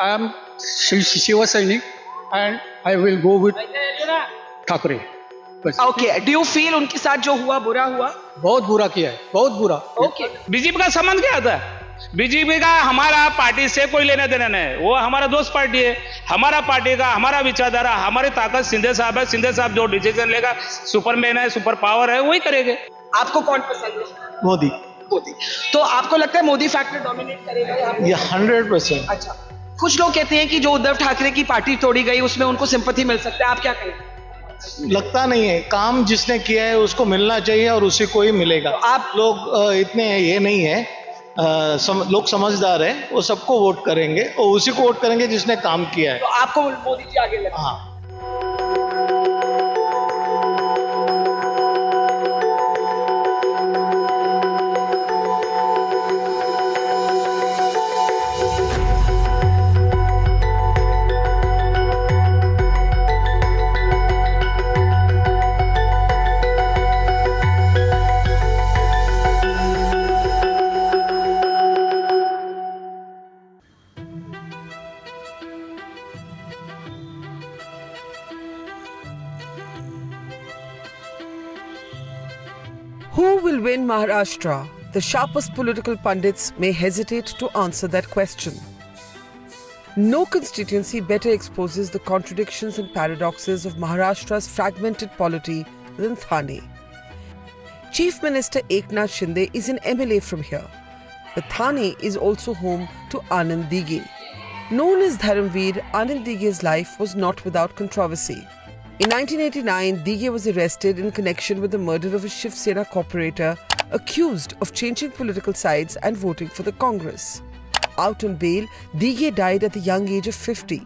I am Shiva Sainik and I will go with Thackeray. बस. Okay, do you feel उनके साथ जो हुआ बुरा हुआ? बहुत बुरा किया है, बहुत बुरा. ओके, बीजेपी का संबंध क्या था? बीजेपी का हमारा पार्टी से कोई लेना देना नहीं, वो हमारा दोस्त पार्टी है. हमारा पार्टी का हमारा विचारधारा, हमारी ताकत शिंदे साहब है. शिंदे साहब जो डिसीजन लेगा, सुपरमैन है, सुपर पावर है, वही करेंगे. आपको कौन पसंद है? मोदी. मोदी. तो आपको लगता है मोदी फैक्टर डोमिनेट करेगा यहाँ पे? ये 100%. अच्छा, कुछ लोग कहते हैं कि जो उद्धव ठाकरे की पार्टी तोड़ी गई उसमें उनको सिंपैथी मिल सकता है, आप क्या कहें? लगता नहीं है. काम जिसने किया है उसको मिलना चाहिए और उसी को ही मिलेगा. आप लोग इतने ये नहीं है, लोग समझदार है, वो सबको वोट करेंगे और उसी को वोट करेंगे जिसने काम किया है. तो आपको मोदी जी आगे लगता है? हाँ. Who will win Maharashtra? The sharpest political pundits may hesitate to answer that question. No constituency better exposes the contradictions and paradoxes of Maharashtra's fragmented polity than Thane. Chief Minister Eknath Shinde is an MLA from here. But Thane is also home to Anand Dige. Known as Dharamveer, Anand Dige's life was not without controversy. In 1989, Dige was arrested in connection with the murder of a Shiv Sena corporator accused of changing political sides and voting for the Congress. Out on bail, Dige died at the young age of 50,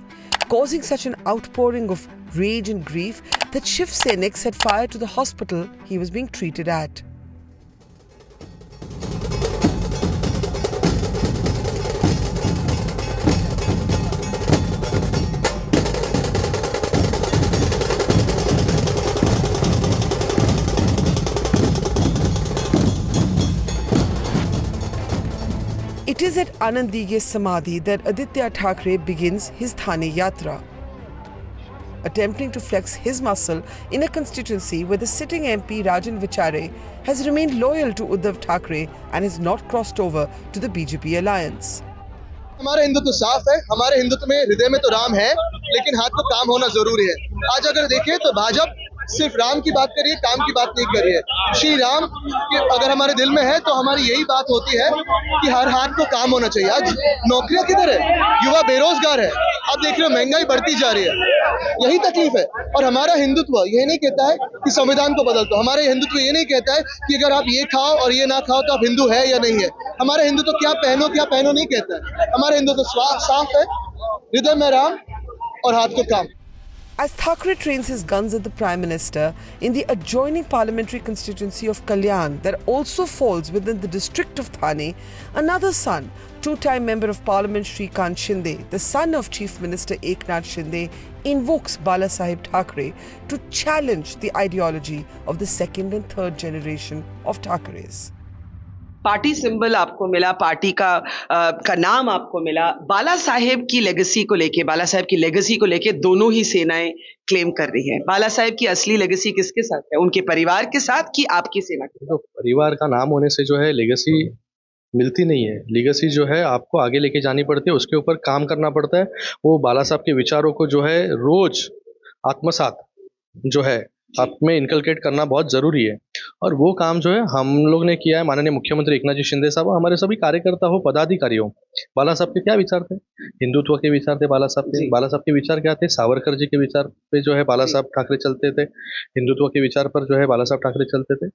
causing such an outpouring of rage and grief that Shiv Sainik set fire to the hospital he was being treated at. It is at Anand Dige's Samadhi that Aditya Thackeray begins his Thane Yatra. Attempting to flex his muscle in a constituency where the sitting MP Rajan Vichare has remained loyal to Uddhav Thackeray and has not crossed over to the BJP alliance. हमारा हिंदुत्व साफ है. हमारे हिंदुत्व में हृदय में तो राम है, लेकिन हाथ में काम होना जरूरी है. आज अगर देखें तो भाजपा सिर्फ राम की बात करिए, काम की बात नहीं करिए. श्री राम अगर हमारे दिल में है तो हमारी यही बात होती है कि हर हाथ को काम होना चाहिए. आज नौकरियां किधर है? युवा बेरोजगार है. आप देख रहे हो महंगाई बढ़ती जा रही है. यही तकलीफ है. और हमारा हिंदुत्व ये नहीं कहता है कि संविधान को बदल दो. हमारा हिंदुत्व ये नहीं कहता है कि अगर आप ये खाओ और ये ना खाओ तो आप हिंदू है या नहीं है. हमारा हिंदुत्व क्या पहनो नहीं कहता है. हमारा हिंदुत्व साफ है, हृदय में राम और हाथ को काम. As Thackeray trains his guns at the Prime Minister in the adjoining parliamentary constituency of Kalyan that also falls within the district of Thane, another son, two-time Member of Parliament Shrikant Shinde, the son of Chief Minister Eknath Shinde, invokes Bala Saheb Thackeray to challenge the ideology of the second and third generation of Thackeray's. Party symbol आपको मिला, party का नाम आपको मिला. बाला साहेब की legacy को लेके, बाला साहेब की लेगेसी को लेके दोनों ही सेनाएं क्लेम कर रही हैं. बाला साहेब की असली लेगेसी किसके साथ है? उनके परिवार के साथ कि आपकी सेना के साथ? तो परिवार का नाम होने से जो है लेगेसी मिलती नहीं है. लेगेसी जो है आपको आगे लेके जानी पड़ती है, उसके ऊपर काम करना पड़ता है. वो बाला साहब के विचारों को जो है रोज आत्मसात जो है आप में इनकलकेट करना बहुत ज़रूरी है. और वो काम जो है हम लोग ने किया है. माननीय मुख्यमंत्री एकनाथ जी शिंदे साहब, हमारे सभी कार्यकर्ता हो, पदाधिकारी हो. बाला साहब के क्या विचार थे? हिंदुत्व के विचार थे बाला साहब के. बाला साहब के विचार क्या थे? सावरकर जी के विचार पे जो है बाला साहब ठाकरे चलते थे. हिंदुत्व के विचार पर जो है बाला साहब ठाकरे चलते थे.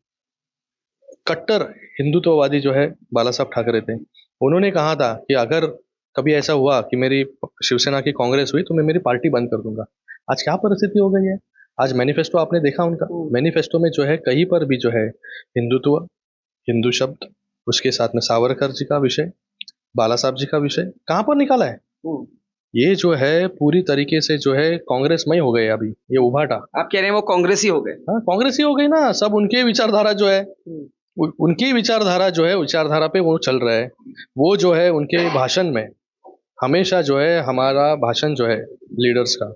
कट्टर हिंदुत्ववादी जो है बाला साहब ठाकरे थे. उन्होंने कहा था कि अगर कभी ऐसा हुआ कि मेरी शिवसेना की कांग्रेस हुई तो मैं मेरी पार्टी बंद कर दूंगा. आज क्या परिस्थिति हो गई है? आज मैनिफेस्टो आपने देखा उनका. मैनिफेस्टो में जो है कहीं पर भी जो है हिंदुत्व, हिंदू शब्द, उसके साथ में सावरकर जी का विषय, बाला साहब जी का विषय कहाँ पर निकाला है? ये जो है पूरी तरीके से जो है कांग्रेसमय हो गए. अभी ये उभाटा. आप कह रहे हैं वो कांग्रेसी हो गए? हाँ, कांग्रेसी हो गई ना. सब उनके विचारधारा जो है, उनकी विचारधारा जो है, विचारधारा पे वो चल रहा है. वो जो है उनके भाषण में हमेशा जो है हमारा भाषण जो है लीडर्स का,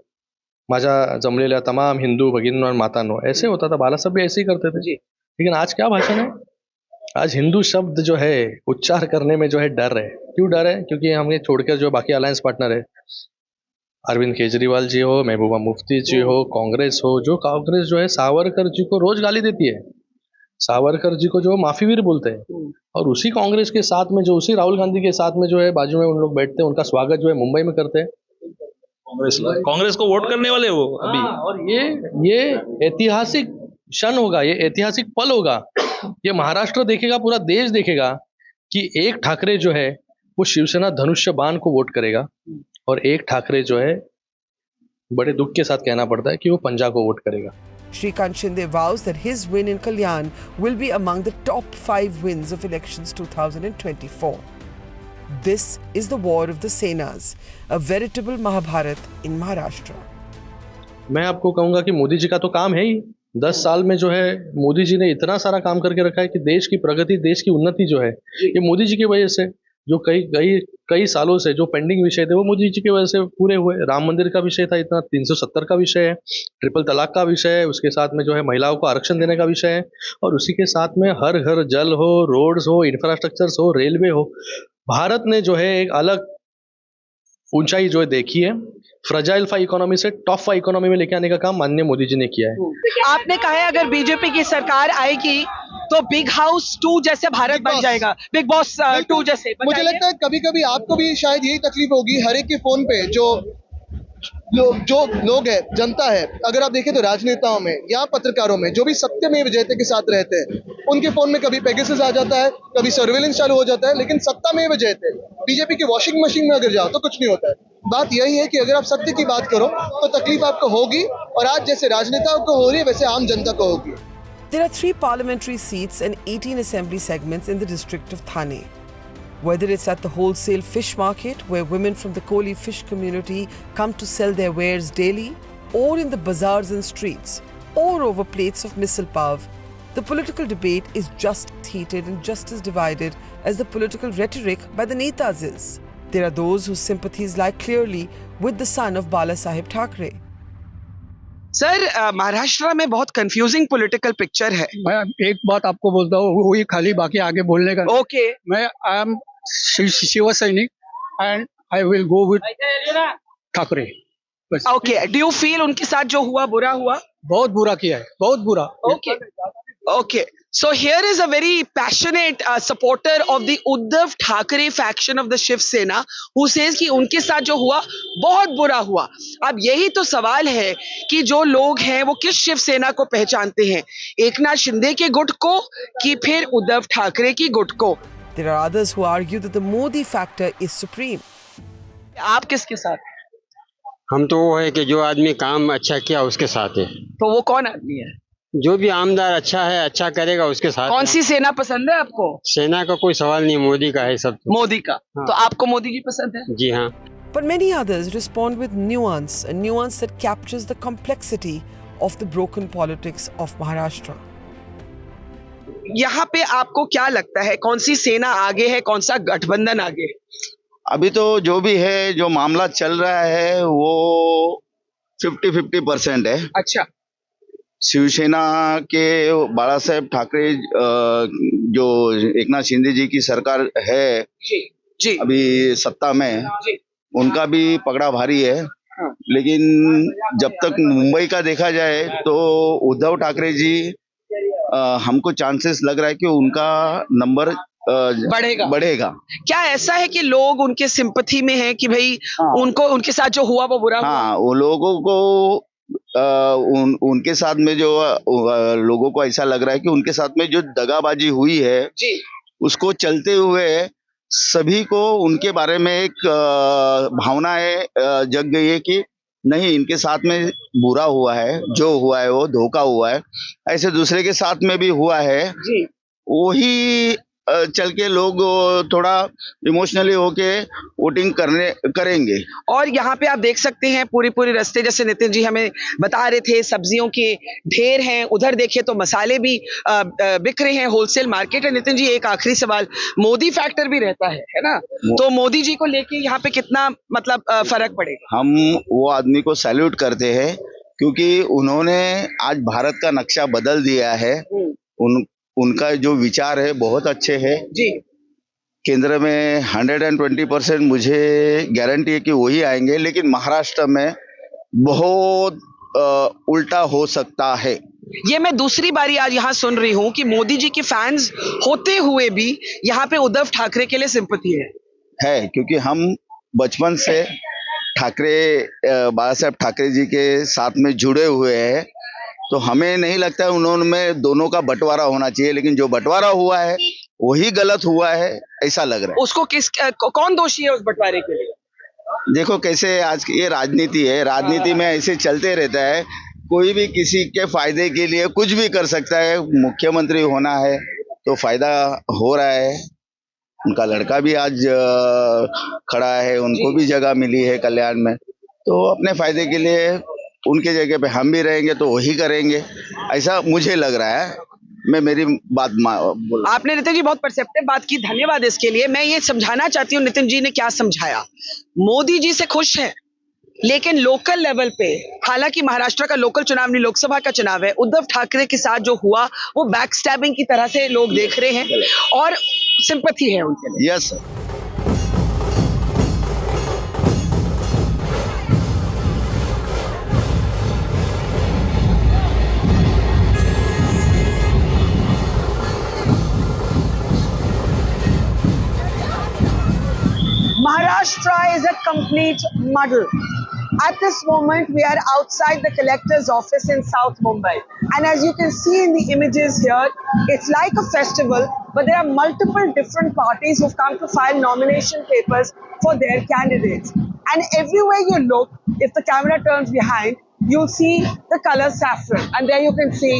माझ्या जमलेल्या तमाम हिंदू भगिनींनो और मातांनो, ऐसे होता था। बाला साहब भी ऐसे ही करते थे। लेकिन आज क्या भाषण है? आज हिंदू शब्द जो है उच्चार करने में जो है डर है। क्यों डर है? क्योंकि हमें छोड़कर जो बाकी अलायंस पार्टनर है, अरविंद केजरीवाल जी हो, महबूबा मुफ्ती जी हो, कांग्रेस हो, जो कांग्रेस जो है सावरकर जी को रोज गाली देती है, सावरकर जी को जो माफीवीर बोलते हैं, और उसी कांग्रेस के साथ में जो उसी राहुल गांधी के साथ में जो है बाजू में उन लोग बैठते हैं, उनका स्वागत जो है मुंबई में करते हैं कांग्रेस को वोट करने वाले वो अभी। और ये ऐतिहासिक क्षण होगा, ये ऐतिहासिक पल होगा। ये महाराष्ट्र देखेगा, पूरा देश देखेगा कि एक ठाकरे जो है वो शिवसेना धनुष्य बाण को वोट करेगा, और एक ठाकरे जो है बड़े दुख के साथ कहना पड़ता है कि वो पंजा को वोट करेगा। Shrikant Shinde vows that his win in Kalyan will be among the top 5 wins of elections 2024. This is the war of the Senas, a veritable Mahabharat in Maharashtra. मैं आपको कहूंगा कि मोदी जी का तो काम है ही। 10 साल में जो है मोदी जी ने इतना सारा काम करके रखा है कि देश की प्रगति, देश की उन्नति जो है ये मोदी जी की वजह से, जो कई सालों से जो पेंडिंग विषय थे वो मोदी जी की वजह से पूरे हुए। राम मंदिर का विषय था, इतना 370 का विषय है, ट्रिपल तलाक का विषय है, उसके साथ में जो है महिलाओं को आरक्षण देने का विषय है, और उसी के साथ में हर घर जल हो, रोड्स हो, इंफ्रास्ट्रक्चर हो, रेलवे हो। भारत ने जो है एक अलग ऊंचाई जो है देखी है। फ्रजाइल 5 इकोनॉमी से टॉप 5 इकोनॉमी में लेके आने का काम माननीय मोदी जी ने किया है। आपने कहा है अगर बीजेपी की सरकार आएगी तो बिग हाउस 2 जैसे भारत बन जाएगा, बिग बॉस 2 जैसे। मुझे लगता है कभी कभी आपको भी शायद यही तकलीफ होगी, हर एक के फोन पे जो लोग है, जनता है, अगर आप देखें तो राजनेताओं में या पत्रकारों में जो भी सत्यमेव जयते के साथ रहते हैं, उनके फोन में कभी पेगासस आ जाता है, कभी सर्वेलेंस चालू हो जाता है, लेकिन सत्तामेव जयते बीजेपी की वॉशिंग मशीन में अगर जाओ तो कुछ नहीं होता है। बात यही है कि अगर आप सत्य की बात करो तो तकलीफ आपको होगी, और आज जैसे राजनेताओं को हो रही है वैसे आम जनता को होगी। There are 3 parliamentary seats and 18 assembly segments in the district of Thane. Whether it's at the wholesale fish market, where women from the Koli fish community come to sell their wares daily, or in the bazaars and streets, or over plates of misal pav, the political debate is just as heated and just as divided as the political rhetoric by the netas is. There are those whose sympathies lie clearly with the son of Bala Saheb Thackeray. Sir, Maharashtra में बहुत confusing political picture है। मैं एक बात आपको बोलता हूँ, वही खाली, बाकी आगे बोलने का। ओके। मैं आई एम शिव सैनिक and I will go with Thackeray. Okay, do you feel उनके साथ जो हुआ बुरा हुआ? बहुत बुरा किया है, बहुत बुरा। Okay okay, so here is a very passionate supporter of the Uddhav Thackeray faction of the Shiv Sena who says कि उनके साथ जो हुआ बहुत बुरा हुआ। अब यही तो सवाल है कि जो लोग हैं वो किस शिव सेना को पहचानते हैं, एकनाथ शिंदे के गुट को कि फिर उद्धव ठाकरे की गुट को? There are others who argue that the Modi factor is supreme. आप किसके साथ? हम तो वो है कि जो आदमी काम अच्छा किया उसके साथ है। तो वो कौन आदमी है? जो भी आमदार अच्छा है, अच्छा करेगा उसके साथ। कौन सी सेना पसंद है आपको? सेना का कोई सवाल नहीं, मोदी का है सब। मोदी का। हाँ। तो आपको मोदी जी पसंद है? जी हाँ। But many others respond with nuance, a nuance that captures the complexity of the broken politics of Maharashtra. यहाँ पे आपको क्या लगता है, कौन सी सेना आगे है, कौन सा गठबंधन आगे है? अभी तो जो भी है, जो मामला चल रहा है वो 50-50% है। अच्छा। शिवसेना के बाला साहेब ठाकरे, जो एकनाथ शिंदे जी की सरकार है जी अभी सत्ता में, जी। उनका भी पकड़ा भारी है। हाँ। लेकिन जब तक मुंबई का देखा जाए तो उद्धव ठाकरे जी, हमको चांसेस लग रहा है कि उनका नंबर बढ़ेगा। क्या ऐसा है कि लोग उनके सिंपैथी में हैं कि भाई उनको उनके साथ जो हुआ वो बुरा हुआ? हाँ, वो लोगों को उनके साथ में जो लोगों को ऐसा लग रहा है कि उनके साथ में जो दगाबाजी हुई है जी, उसको चलते हुए सभी को उनके बारे में एक भावनाएं जग गई है कि नहीं, इनके साथ में बुरा हुआ है, जो हुआ है वो धोखा हुआ है। ऐसे दूसरे के साथ में भी हुआ है, जी। वही चल के लोग थोड़ा इमोशनली होके वोटिंग करेंगे। और यहाँ पे आप देख सकते हैं पूरी रास्ते, जैसे नितिन जी हमें बता रहे थे, सब्जियों के ढेर हैं, उधर देखे तो मसाले भी बिक रहे हैं, होलसेल मार्केट है। नितिन जी, एक आखिरी सवाल, मोदी फैक्टर भी रहता है ना, तो मोदी जी को लेके यहाँ पे कितना मतलब फर्क पड़ेगा? हम वो आदमी को सैल्यूट करते हैं क्योंकि उन्होंने आज भारत का नक्शा बदल दिया है। उनका जो विचार है बहुत अच्छे हैं जी। केंद्र में 120% मुझे गारंटी है कि वही आएंगे, लेकिन महाराष्ट्र में बहुत उल्टा हो सकता है। ये मैं दूसरी बारी आज यहाँ सुन रही हूँ कि मोदी जी के फैंस होते हुए भी यहाँ पे उद्धव ठाकरे के लिए सिंपैथी है, क्योंकि हम बचपन से बाला साहेब ठाकरे जी के साथ में जुड़े हुए हैं, तो हमें नहीं लगता है उन्होंने दोनों का बंटवारा होना चाहिए, लेकिन जो बंटवारा हुआ है वही गलत हुआ है ऐसा लग रहा है। उसको कौन दोषी है उस बंटवारे के लिए? देखो कैसे आज की ये राजनीति है, राजनीति में ऐसे चलते रहता है, कोई भी किसी के फायदे के लिए कुछ भी कर सकता है। मुख्यमंत्री होना है तो फायदा हो रहा है, उनका लड़का भी आज खड़ा है, उनको भी जगह मिली है कल्याण में, तो अपने फायदे के लिए उनके जगह पे हम भी रहेंगे तो वही करेंगे, ऐसा मुझे लग रहा है। मैं मेरी बात बोल, आपने नितिन जी बहुत परसेप्टिव बात की, धन्यवाद इसके लिए। मैं ये समझाना चाहती हूँ नितिन जी ने क्या समझाया, मोदी जी से खुश है, लेकिन लोकल लेवल पे, हालांकि महाराष्ट्र का लोकल चुनाव नहीं लोकसभा का चुनाव है, उद्धव ठाकरे के साथ जो हुआ वो बैक स्टैबिंग की तरह से लोग देख रहे हैं और सिंपैथी है उनके लिए। Yes sir. Maharashtra is a complete muddle. At this moment, we are outside the collector's office in South Mumbai. And as you can see in the images here, it's like a festival, but there are multiple different parties who've come to file nomination papers for their candidates. And everywhere you look, if the camera turns behind, you'll see the color saffron. And there you can see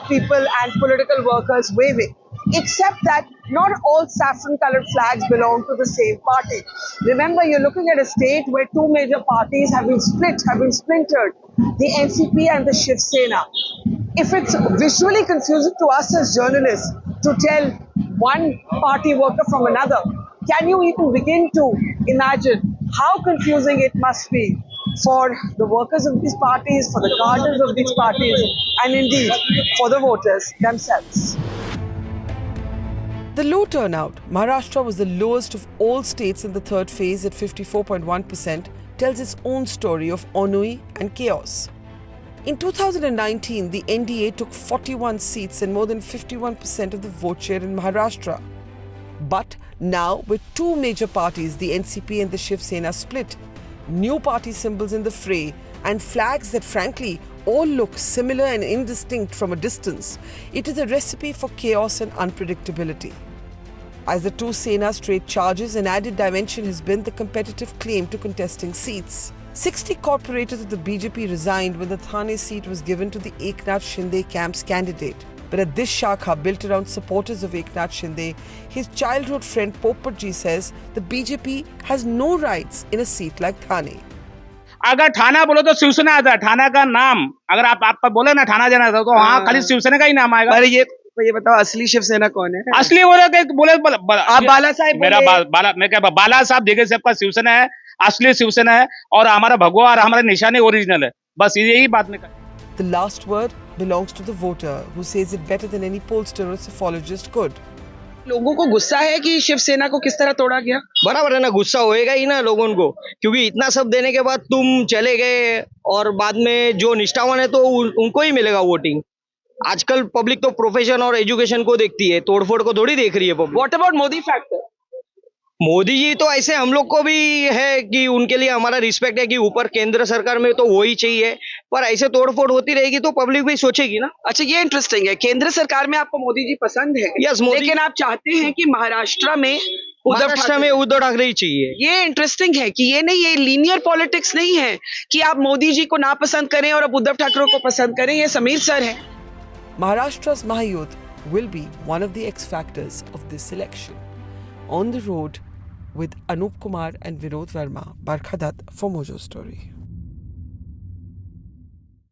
people and political workers waving. Except that not all saffron-colored flags belong to the same party. Remember, you're looking at a state where two major parties have been splintered, the NCP and the Shiv Sena. If it's visually confusing to us as journalists to tell one party worker from another, can you even begin to imagine how confusing it must be for the workers of these parties, for the cadres of these parties, and indeed for the voters themselves? The low turnout, Maharashtra was the lowest of all states in the third phase at 54.1%, tells its own story of ennui and chaos. In 2019, the NDA took 41 seats and more than 51% of the vote share in Maharashtra. But now, with two major parties, the NCP and the Shiv Sena split, new party symbols in the fray, and flags that frankly all look similar and indistinct from a distance, it is a recipe for chaos and unpredictability. As the two Senas trade charges, an added dimension has been the competitive claim to contesting seats. 60 corporators of the BJP resigned when the Thane seat was given to the Eknath Shinde camp's candidate. But at this Shakha built around supporters of Eknath Shinde, his childhood friend Popat says the BJP has no rights in a seat like Thane. अगर थाना बोलो तो शिवसेना आता है, थाना का नाम अगर आप बोले ना थाना जाना था तो वहाँ खाली शिवसेना का ही नाम आएगा। अरे ये बताओ असली शिवसेना कौन है? असली बोले आप बाला साहब, मेरा मैं क्या बाला साहब देखे सबका शिवसेना है, असली शिवसेना है, और हमारा भगवा और हमारा निशानी ओरिजिनल है, बस यही बात में। The last word belongs to the voter, who says it better than any pollster or sophologist could. लोगों को गुस्सा है कि शिवसेना को किस तरह तोड़ा गया? बराबर है ना, गुस्सा होएगा ही ना लोगों को, क्योंकि इतना सब देने के बाद तुम चले गए और बाद में जो निष्ठावान है तो उनको ही मिलेगा वोटिंग। आजकल पब्लिक तो प्रोफेशन और एजुकेशन को देखती है, तोड़फोड़ को थोड़ी देख रही है public. What about Modi factor? Modi ji तो ऐसे हम लोग को भी है कि उनके लिए हमारा रिस्पेक्ट है कि ऊपर केंद्र सरकार में तो वो ही चाहिए, पर ऐसे तोड़फोड़ होती रहेगी तो पब्लिक भी सोचेगी ना। अच्छा, ये इंटरेस्टिंग है, केंद्र सरकार में आपको मोदी जी पसंद है? यस, मोदी, लेकिन आप चाहते हैं कि महाराष्ट्र में उद्धव ठाकरे ही चाहिए। ये इंटरेस्टिंग है कि ये नहीं, ये लीनियर पॉलिटिक्स नहीं है कि आप मोदी जी को ना पसंद करें और अब उद्धव ठाकरे को पसंद करें। ये समीर सर है। Maharashtra's Mahayuth will be one of the X factors of this election. On the road with Anup Kumar and Vinod Verma, Barkha Dutt for Mojo Story.